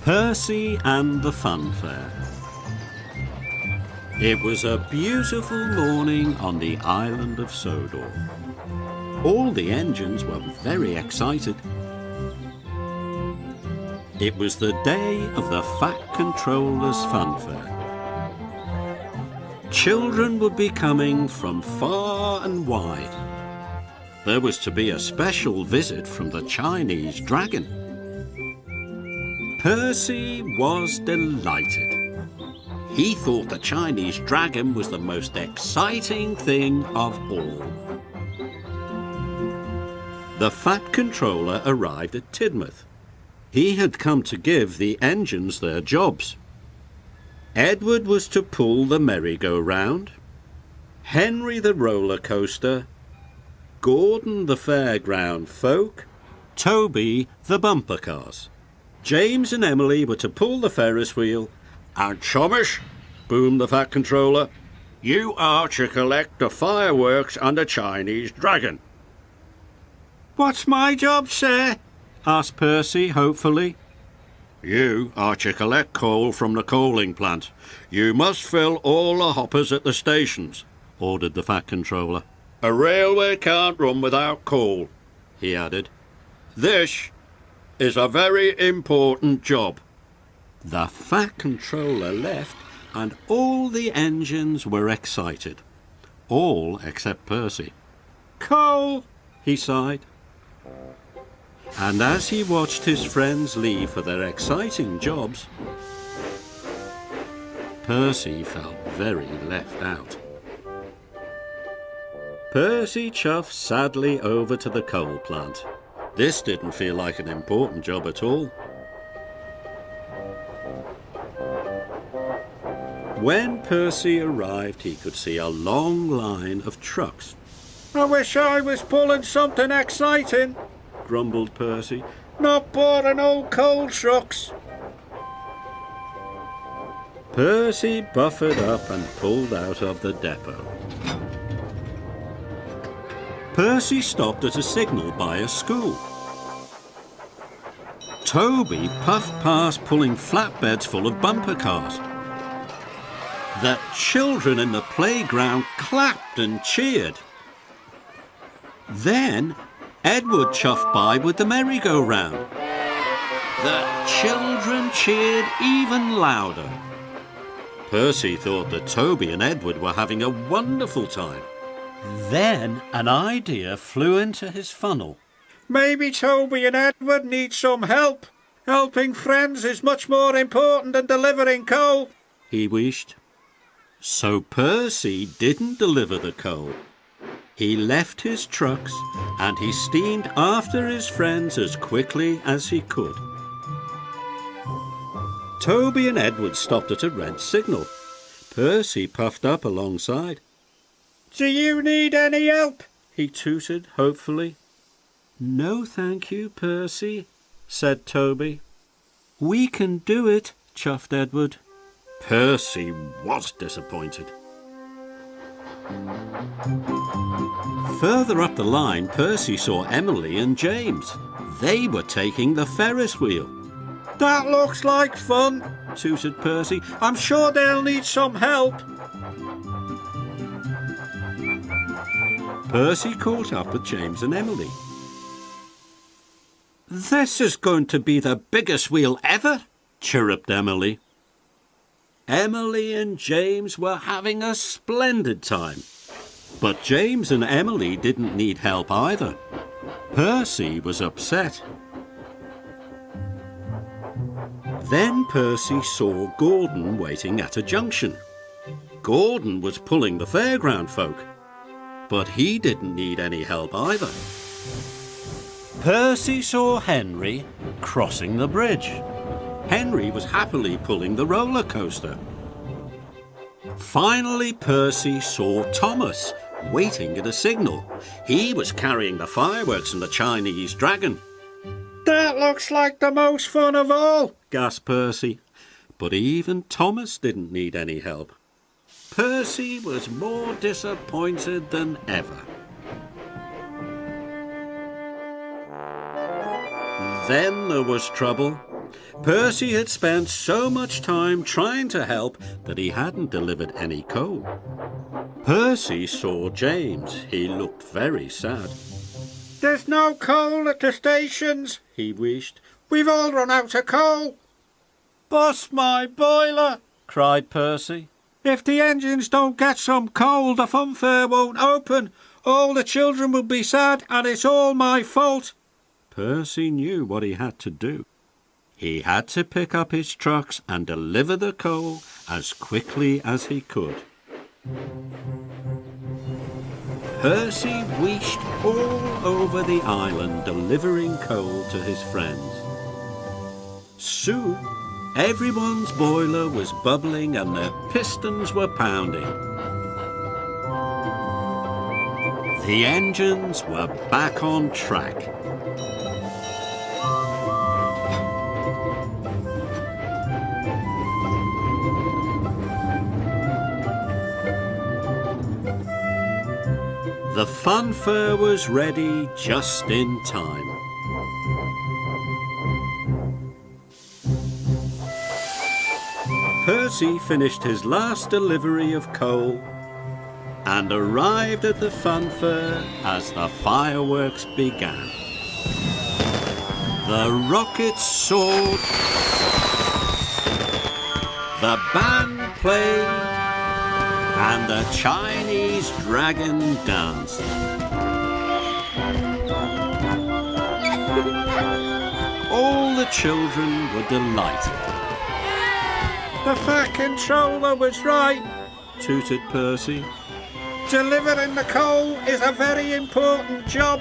Percy and the Funfair. It was a beautiful morning on the island of Sodor. All the engines were very excited. It was the day of the Fat Controller's Funfair. Children would be coming from far and wide. There was to be a special visit from the Chinese dragon. Percy was delighted. He thought the Chinese dragon was the most exciting thing of all. The Fat Controller arrived at Tidmouth. He had come to give the engines their jobs. Edward was to pull the merry-go-round, Henry the roller coaster, Gordon the fairground folk, Toby the bumper cars. James and Emily were to pull the Ferris wheel, and Thomas, boomed the Fat Controller, you are to collect the fireworks on the Chinese dragon. What's my job, sir? Asked Percy hopefully. You are to collect coal from the coaling plant. You must fill all the hoppers at the stations, ordered the Fat Controller. A railway can't run without coal, he added. This is a very important job. The Fat Controller left and all the engines were excited. All except Percy. Coal, he sighed. And as he watched his friends leave for their exciting jobs, Percy felt very left out. Percy chuffed sadly over to the coal plant. This didn't feel like an important job at all. When Percy arrived, he could see a long line of trucks. I wish I was pulling something exciting, grumbled Percy. Not boring old coal trucks. Percy buffered up and pulled out of the depot. Percy stopped at a signal by a school. Toby puffed past pulling flatbeds full of bumper cars. The children in the playground clapped and cheered. Then Edward chuffed by with the merry-go-round. The children cheered even louder. Percy thought that Toby and Edward were having a wonderful time. Then an idea flew into his funnel. Maybe Toby and Edward need some help. Helping friends is much more important than delivering coal, he wished. So Percy didn't deliver the coal. He left his trucks and he steamed after his friends as quickly as he could. Toby and Edward stopped at a red signal. Percy puffed up alongside. Do you need any help? He tooted hopefully. No, thank you, Percy, said Toby. We can do it, chuffed Edward. Percy was disappointed. Further up the line, Percy saw Emily and James. They were taking the Ferris wheel. That looks like fun, tooted Percy. I'm sure they'll need some help. Percy caught up with James and Emily. This is going to be the biggest wheel ever, chirruped Emily. Emily and James were having a splendid time. But James and Emily didn't need help either. Percy was upset. Then Percy saw Gordon waiting at a junction. Gordon was pulling the fairground folk. But he didn't need any help either. Percy saw Henry crossing the bridge. Henry was happily pulling the roller coaster. Finally, Percy saw Thomas waiting at a signal. He was carrying the fireworks and the Chinese dragon. That looks like the most fun of all, gasped Percy. But even Thomas didn't need any help. Percy was more disappointed than ever. Then there was trouble. Percy had spent so much time trying to help that he hadn't delivered any coal. Percy saw James. He looked very sad. "There's no coal at the stations," he wheezed. "We've all run out of coal." "Bust my boiler!" cried Percy. "If the engines don't get some coal, the Funfair won't open. All the children will be sad, and it's all my fault." Percy knew what he had to do. He had to pick up his trucks and deliver the coal as quickly as he could. Percy wheeshed all over the island delivering coal to his friends. Soon, everyone's boiler was bubbling and their pistons were pounding. The engines were back on track. The Funfair was ready just in time. Percy finished his last delivery of coal and arrived at the Funfair as the fireworks began. The rockets soared, the band played, and the Chinese dragon danced. All the children were delighted. "The Fat Controller was right," tooted Percy. "Delivering the coal is a very important job."